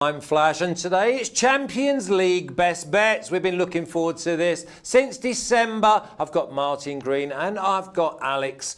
I'm Flash, and today it's Champions League best bets. We've been looking forward to this since December. I've got Martin Green and I've got Alex.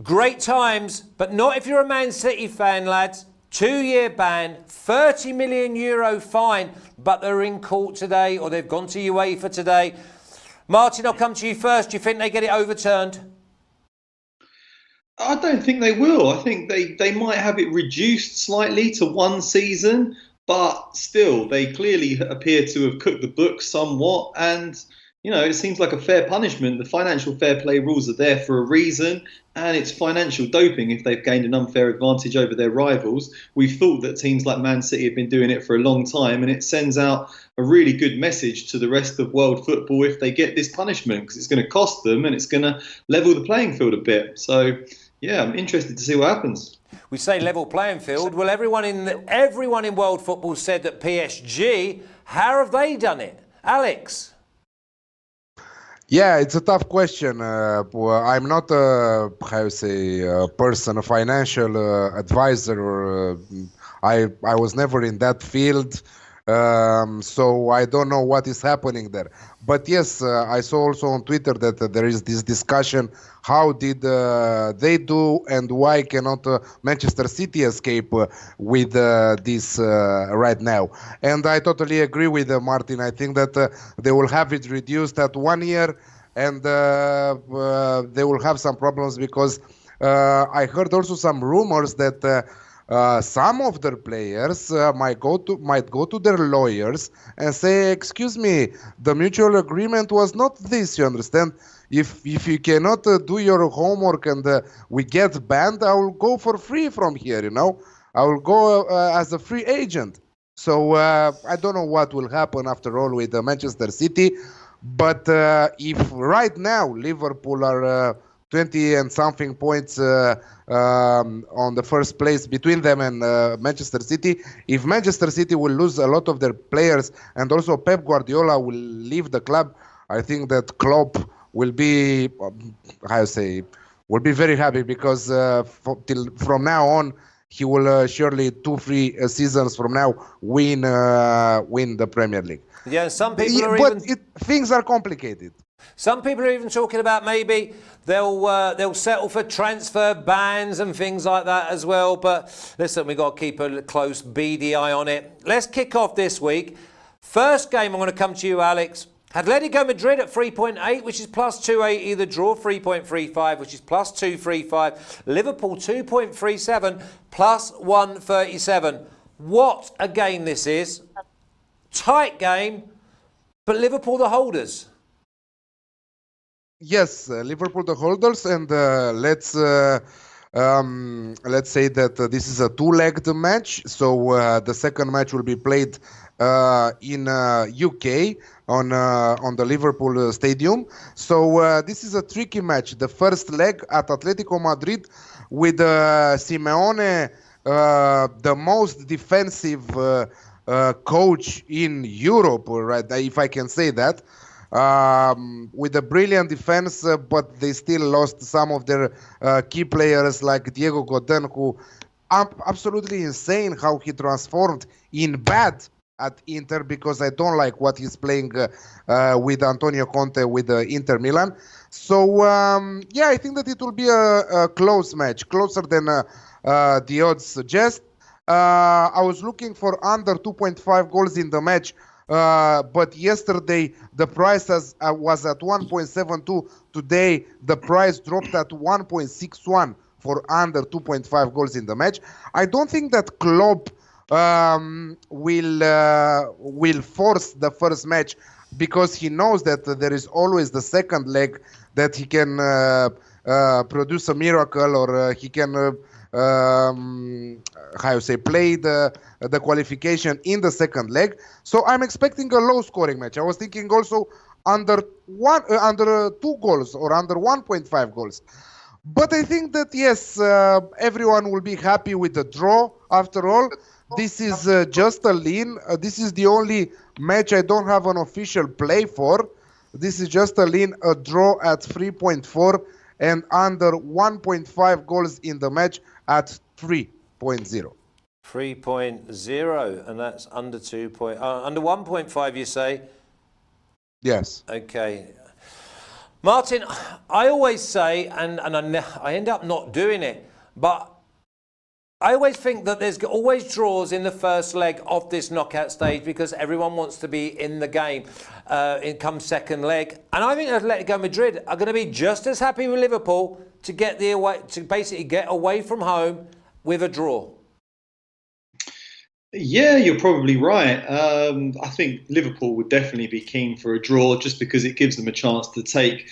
Great times, but not if you're a Man City fan, lads. 2-year ban, €30 million fine, but they're in court today, or they've gone to UEFA today. Martin, I'll come to you first. Do you think they get it overturned? I don't think they will. I think they might have it reduced slightly to one season, but still, they clearly appear to have cooked the books somewhat. And, you know, it seems like a fair punishment. The financial fair play rules are there for a reason, and it's financial doping if they've gained an unfair advantage over their rivals. We've thought that teams like Man City have been doing it for a long time, and it sends out a really good message to the rest of world football if they get this punishment, because it's going to cost them and it's going to level the playing field a bit. So, yeah, I'm interested to see what happens. We say level playing field. Well, everyone in world football said that PSG. How have they done it, Alex? Yeah, it's a tough question. I'm not a person, a financial advisor, or I was never in that field. So I don't know what is happening there. But yes, I saw also on Twitter that there is this discussion. How did they do, and why cannot Manchester City escape with this right now? And I totally agree with Martin. I think that they will have it reduced at 1 year, and they will have some problems because I heard also some rumors that some of their players might go to their lawyers and say, "Excuse me, the mutual agreement was not this. You understand? If you cannot do your homework and we get banned, I will go for free from here. You know, I will go as a free agent." So I don't know what will happen after all with Manchester City, but if right now Liverpool are 20 and something points on the first place between them and Manchester City. If Manchester City will lose a lot of their players and also Pep Guardiola will leave the club, I think that Klopp will be, will be very happy, because from now on, he will surely 2-3 seasons from now win the Premier League. Yeah, some people things are complicated. Some people are even talking about maybe they'll settle for transfer bans and things like that as well. But listen, we've got to keep a close beady eye on it. Let's kick off this week. First game, I'm going to come to you, Alex. Atletico Madrid at 3.8, which is plus 280. The draw 3.35, which is plus 235. Liverpool 2.37, plus 137. What a game this is. Tight game, but Liverpool the holders. Yes, Liverpool the holders, and let's say that this is a two-legged match. So the second match will be played in UK on the Liverpool stadium. So this is a tricky match. The first leg at Atletico Madrid with Simeone, the most defensive coach in Europe, right? If I can say that. With a brilliant defense, but they still lost some of their key players like Diego Godin, who absolutely insane how he transformed in bad at Inter, because I don't like what he's playing with Antonio Conte with Inter Milan. So yeah, I think that it will be a close match, closer than the odds suggest. I was looking for under 2.5 goals in the match. But yesterday the price was at 1.72. Today the price dropped at 1.61 for under 2.5 goals in the match. I don't think that Klopp will force the first match, because he knows that there is always the second leg, that he can produce a miracle, or he can play the qualification in the second leg. So I'm expecting a low scoring match. I was thinking also under 2 goals or under 1.5 goals. But I think that yes, everyone will be happy with the draw. After all, this is just a lean. This is the only match I don't have an official play for. This is just a lean, a draw at 3.4 and under 1.5 goals in the match at 3.0. 3.0, and that's under under 1.5, you say? Yes. Okay. Martin, I always say, and I end up not doing it, but I always think that there's always draws in the first leg of this knockout stage because everyone wants to be in the game come second leg. And I think Atletico Madrid are going to be just as happy with Liverpool to basically get away from home with a draw. Yeah, you're probably right. I think Liverpool would definitely be keen for a draw just because it gives them a chance to take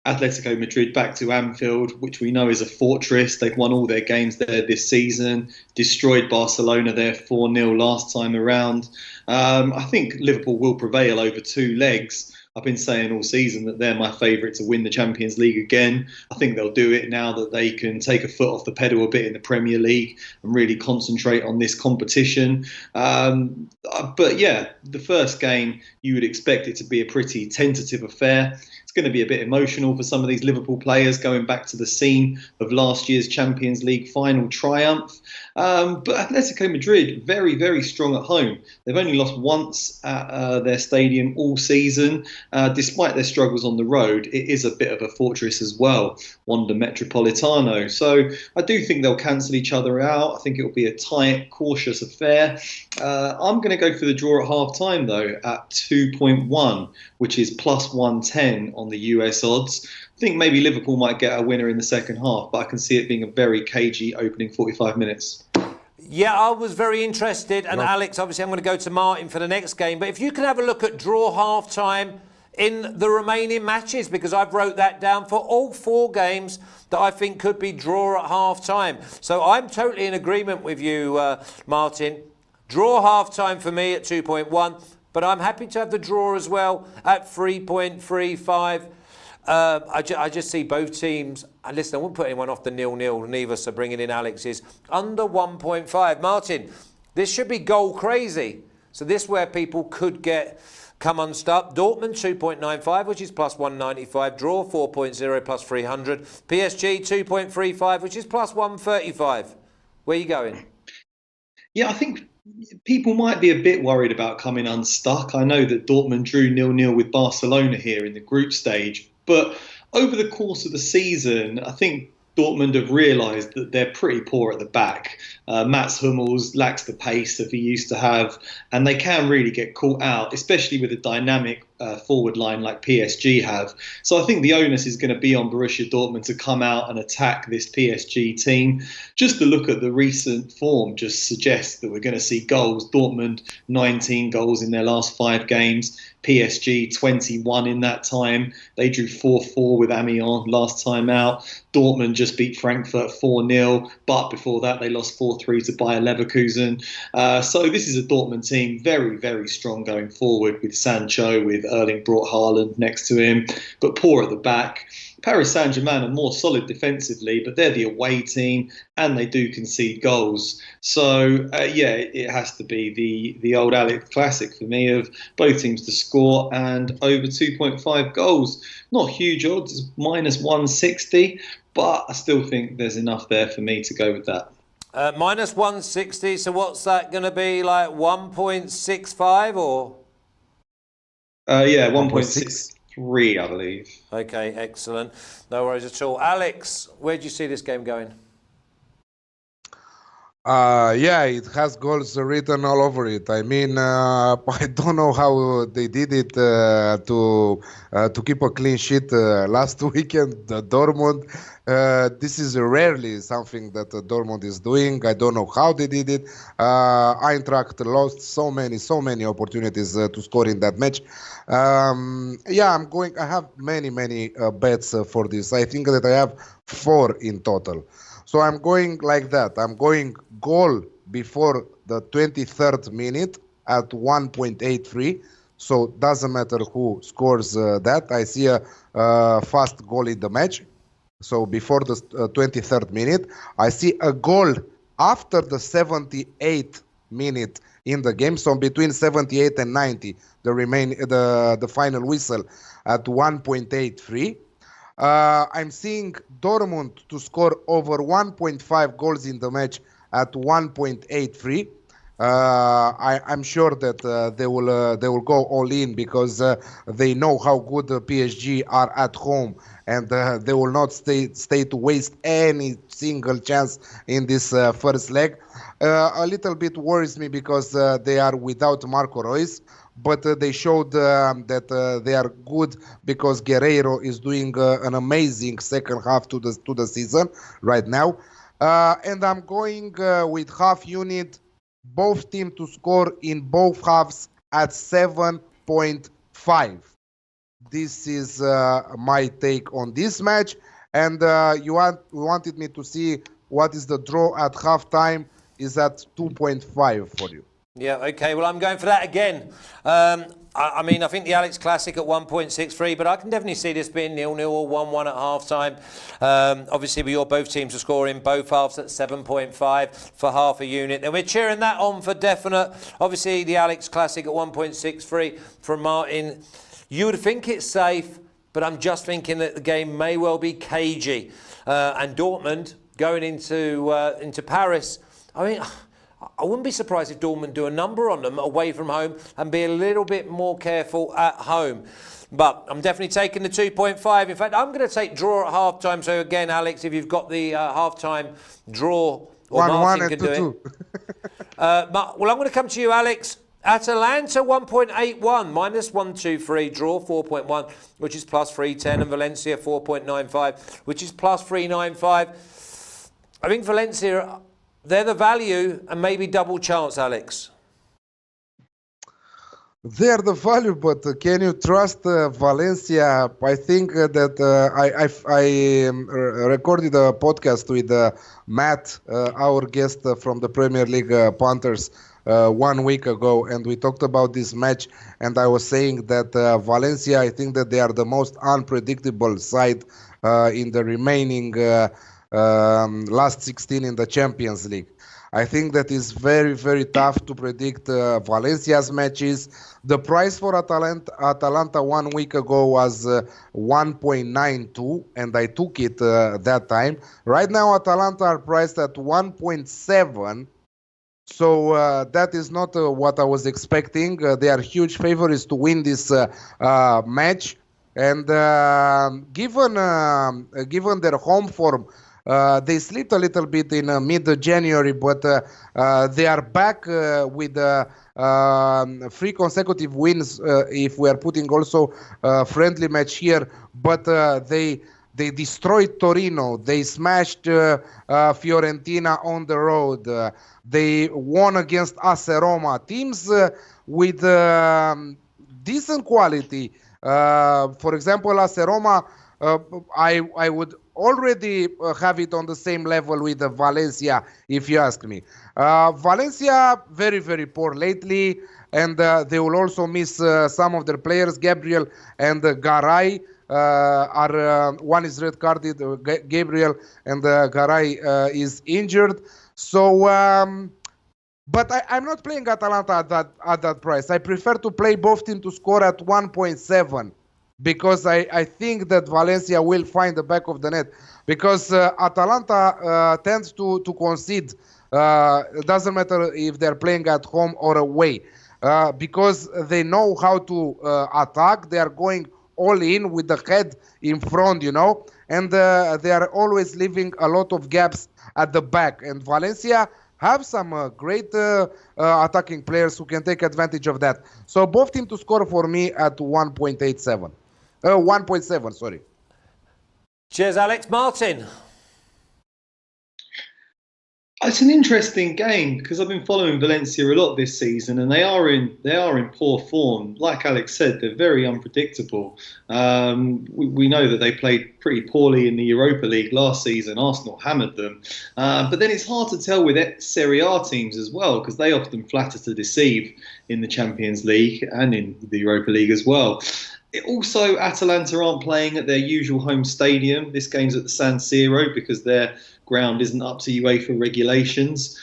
Atletico Madrid back to Anfield, which we know is a fortress. They've won all their games there this season, destroyed Barcelona there 4-0 last time around. I think Liverpool will prevail over two legs. I've been saying all season that they're my favourite to win the Champions League again. I think they'll do it now that they can take a foot off the pedal a bit in the Premier League and really concentrate on this competition. But yeah, the first game, you would expect it to be a pretty tentative affair. It's going to be a bit emotional for some of these Liverpool players going back to the scene of last year's Champions League final triumph. But Atletico Madrid, very, very strong at home. They've only lost once at their stadium all season. Despite their struggles on the road, it is a bit of a fortress as well, Wanda Metropolitano. So I do think they'll cancel each other out. I think it will be a tight, cautious affair. I'm going to go for the draw at half-time, though, at 2.1, which is plus 110 on the US odds. I think maybe Liverpool might get a winner in the second half, but I can see it being a very cagey opening 45 minutes. Yeah, I was very interested. And Alex, obviously, I'm going to go to Martin for the next game. But if you can have a look at draw half-time in the remaining matches, because I've wrote that down for all four games that I think could be draw at half-time. So I'm totally in agreement with you, Martin. Draw half-time for me at 2.1, but I'm happy to have the draw as well at 3.35. I just see both teams, and listen, I wouldn't put anyone off the 0-0 neither, so bringing in Alex's under 1.5. Martin, this should be goal crazy. So this is where people could come unstuck. Dortmund 2.95, which is plus 195. Draw 4.0 plus 300. PSG 2.35, which is plus 135. Where are you going? Yeah, I think people might be a bit worried about coming unstuck. I know that Dortmund drew 0-0 with Barcelona here in the group stage. But over the course of the season, I think Dortmund have realised that they're pretty poor at the back. Mats Hummels lacks the pace that he used to have, and they can really get caught out, especially with a dynamic forward line like PSG have. So I think the onus is going to be on Borussia Dortmund to come out and attack this PSG team. Just to look at the recent form just suggests that we're going to see goals. Dortmund 19 goals in their last 5 games. PSG 21 in that time. They drew 4-4 with Amiens last time out. Dortmund just beat Frankfurt 4-0, but before that they lost 4-3 to Bayer Leverkusen. So this is a Dortmund team very, very strong going forward with Sancho, with Erling Braut Haaland next to him, but poor at the back. Paris Saint-Germain are more solid defensively, but they're the away team and they do concede goals. So, yeah, it has to be the old Alex classic for me of both teams to score and over 2.5 goals. Not huge odds, it's minus 160, but I still think there's enough there for me to go with that. Minus 160, so what's that going to be, like 1.65 or? Yeah, 1.63, I believe. Okay, excellent. No worries at all. Alex, where do you see this game going? Yeah, it has goals written all over it. I mean, I don't know how they did it to keep a clean sheet last weekend. Dortmund, this is rarely something that Dortmund is doing. I don't know how they did it. Eintracht lost so many opportunities to score in that match. Yeah, I have many bets for this. I think that I have 4 in total. So I'm going like that. I'm going goal before the 23rd minute at 1.83. So doesn't matter who scores that. I see a fast goal in the match. So before the 23rd minute, I see a goal after the 78th minute in the game. So between 78 and 90, the final whistle at 1.83. I'm seeing Dortmund to score over 1.5 goals in the match at 1.83. I'm sure that they will go all in because they know how good the PSG are at home, and they will not stay to waste any single chance in this first leg. A little bit worries me because they are without Marco Reus, but they showed that they are good because Guerreiro is doing an amazing second half to the season right now, and I'm going with half unit. Both teams to score in both halves at 7.5. This is my take on this match. And you wanted me to see what is the draw at halftime is at 2.5 for you. Yeah, okay. Well, I'm going for that again. I mean, I think the Alex Classic at 1.63, but I can definitely see this being 0-0 or 1-1 at half-time. Obviously, both teams are scoring both halves at 7.5 for half a unit. And we're cheering that on for definite. Obviously, the Alex Classic at 1.63 from Martin. You would think it's safe, but I'm just thinking that the game may well be cagey. And Dortmund going into Paris, I mean, I wouldn't be surprised if Dortmund do a number on them away from home and be a little bit more careful at home. But I'm definitely taking the 2.5. In fact, I'm going to take draw at half-time. So again, Alex, if you've got the half-time draw, or Martin can do it. Well, I'm going to come to you, Alex. Atalanta 1.81, minus 123, draw 4.1, which is plus 310, and Valencia 4.95, which is plus 395. I think Valencia, they're the value and maybe double chance, Alex. They're the value, but can you trust Valencia? I think that I recorded a podcast with Matt, our guest from the Premier League Panthers, 1 week ago, and we talked about this match, and I was saying that Valencia, I think that they are the most unpredictable side in the remaining last 16 in the Champions League. I think that is very, very tough to predict Valencia's matches. The price for Atalanta 1 week ago was 1.92, and I took it that time. Right now, Atalanta are priced at 1.7. So that is not what I was expecting. They are huge favorites to win this match. And given their home form, they slipped a little bit in mid-January, but they are back with 3 consecutive wins if we are putting also a friendly match here. But they destroyed Torino. They smashed Fiorentina on the road. They won against AC Roma. Teams with decent quality. For example, AC Roma, I would already have it on the same level with Valencia, if you ask me. Valencia, very, very poor lately, and they will also miss some of their players. Gabriel and Garay are one is red carded, Gabriel, and Garay is injured. So, but I'm not playing Atalanta at that price. I prefer to play both teams to score at 1.7. Because I think that Valencia will find the back of the net. Because Atalanta tends to concede. It doesn't matter if they're playing at home or away. Because they know how to attack. They are going all in with the head in front, you know. And they are always leaving a lot of gaps at the back. And Valencia have some great attacking players who can take advantage of that. So both teams to score for me at 1.87. 1.7, sorry. Cheers, Alex. Martin. It's an interesting game because I've been following Valencia a lot this season, and they are in poor form. Like Alex said, they're very unpredictable. We know that they played pretty poorly in the Europa League last season. Arsenal hammered them, but then it's hard to tell with Serie A teams as well because they often flatter to deceive in the Champions League and in the Europa League as well. Also, Atalanta aren't playing at their usual home stadium. This game's at the San Siro because their ground isn't up to UEFA regulations.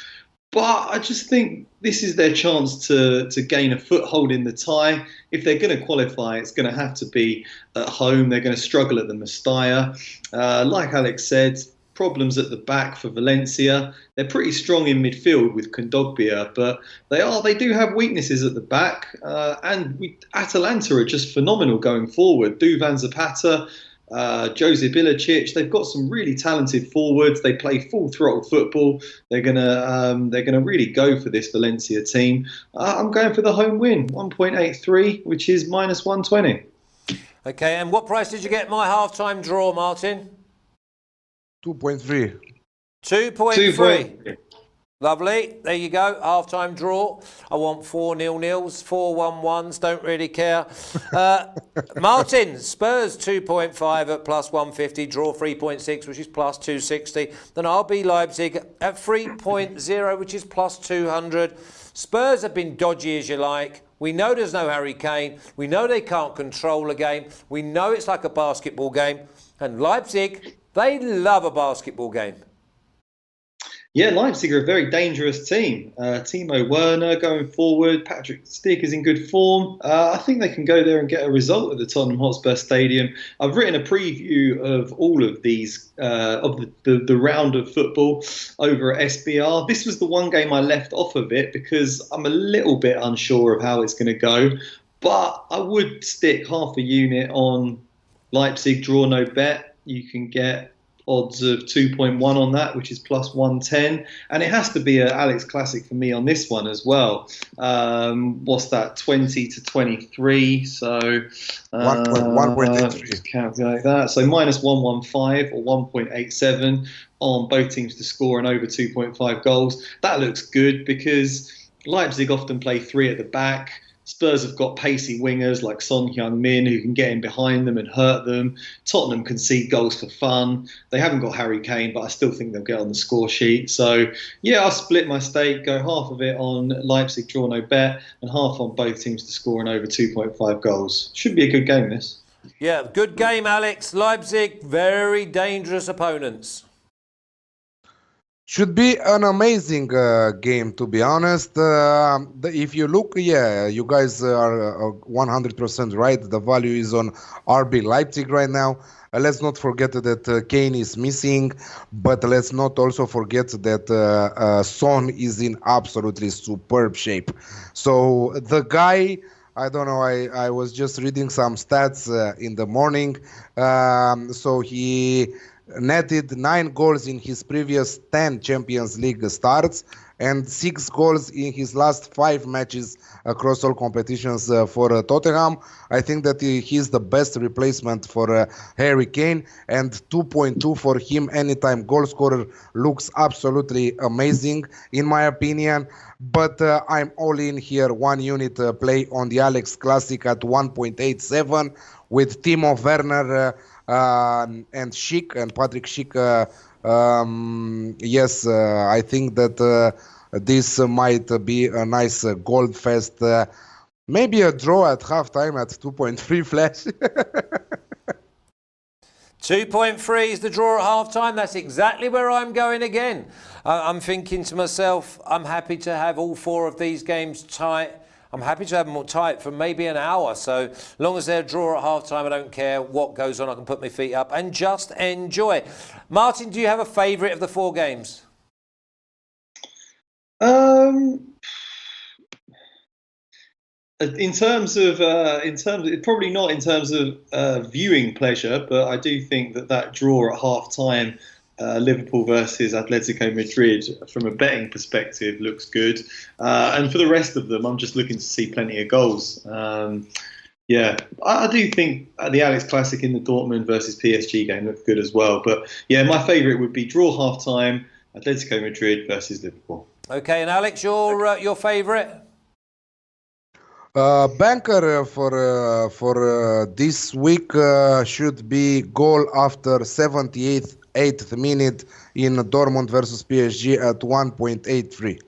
But I just think this is their chance to gain a foothold in the tie. If they're going to qualify, it's going to have to be at home. They're going to struggle at the Mestalla. Like Alex said, problems at the back for Valencia. They're pretty strong in midfield with Kondogbia, but they do have weaknesses at the back. Atalanta are just phenomenal going forward. Duvan Zapata, Jose Bilicic, they've got some really talented forwards. They play full throttle football. They're gonna really go for this Valencia team. I'm going for the home win, 1.83, which is minus 120. Okay, and what price did you get my half-time draw, Martin? 2.3. 2.3. Lovely. There you go. Half-time draw. I want 4 0-0s, 4 1-1s. Don't really care. Martin, Spurs 2.5 at plus 150. Draw 3.6, which is plus 260. Then RB Leipzig at 3.0, which is plus 200. Spurs have been dodgy as you like. We know there's no Harry Kane. We know they can't control a game. We know it's like a basketball game. And Leipzig, they love a basketball game. Yeah, Leipzig are a very dangerous team. Timo Werner going forward. Patrick Schick is in good form. I think they can go there and get a result at the Tottenham Hotspur Stadium. I've written a preview of all of these, of the round of football over at SBR. This was the one game I left off of it because I'm a little bit unsure of how it's going to go. But I would stick half a unit on Leipzig, draw no bet. You can get odds of 2.1 on that, which is plus 110, and it has to be an Alex Classic for me on this one as well. What's that, 20 to 23, so 1.83. just calculate that, so minus 115 or 1.87 on both teams to score and over 2.5 goals. That looks good because Leipzig often play 3 at the back. Spurs have got pacey wingers like Son Heung-min who can get in behind them and hurt them. Tottenham concede goals for fun. They haven't got Harry Kane, but I still think they'll get on the score sheet. So, yeah, I'll split my stake, go half of it on Leipzig, draw no bet, and half on both teams to score and over 2.5 goals. Should be a good game, this. Yeah, good game, Alex. Leipzig, very dangerous opponents. Should be an amazing game, to be honest. If you look, yeah, you guys are 100% right. The value is on RB Leipzig right now. Let's not forget that Kane is missing, but let's not also forget that Son is in absolutely superb shape. So the guy, I don't know, I was just reading some stats in the morning. So he netted 9 goals in his previous 10 Champions League starts and 6 goals in his last 5 matches across all competitions for Tottenham. I think that he's the best replacement for Harry Kane, and 2.2 for him anytime goal scorer looks absolutely amazing in my opinion. But I'm all in here, 1 unit play on the Alex Classic at 1.87 with Timo Werner and Schick and Patrick Schick. Yes, I think that this might be a nice gold fest. Maybe a draw at halftime at 2.3 flash. 2.3 is the draw at half-time. That's exactly where I'm going again. I'm thinking to myself, I'm happy to have all 4 of these games tight. I'm happy to have them all tight for maybe an hour. So as long as they're a draw at half-time, I don't care what goes on. I can put my feet up and just enjoy. Martin, do you have a favourite of the 4 games? In terms of probably not in terms of viewing pleasure, but I do think that draw at half time, Liverpool versus Atletico Madrid, from a betting perspective, looks good. And for the rest of them, I'm just looking to see plenty of goals. Yeah, I do think the Alex Classic in the Dortmund versus PSG game looked good as well. But yeah, my favourite would be draw half time, Atletico Madrid versus Liverpool. Okay, and Alex, your favourite? Banker for this week should be goal after 78th minute in Dortmund versus PSG at 1.83.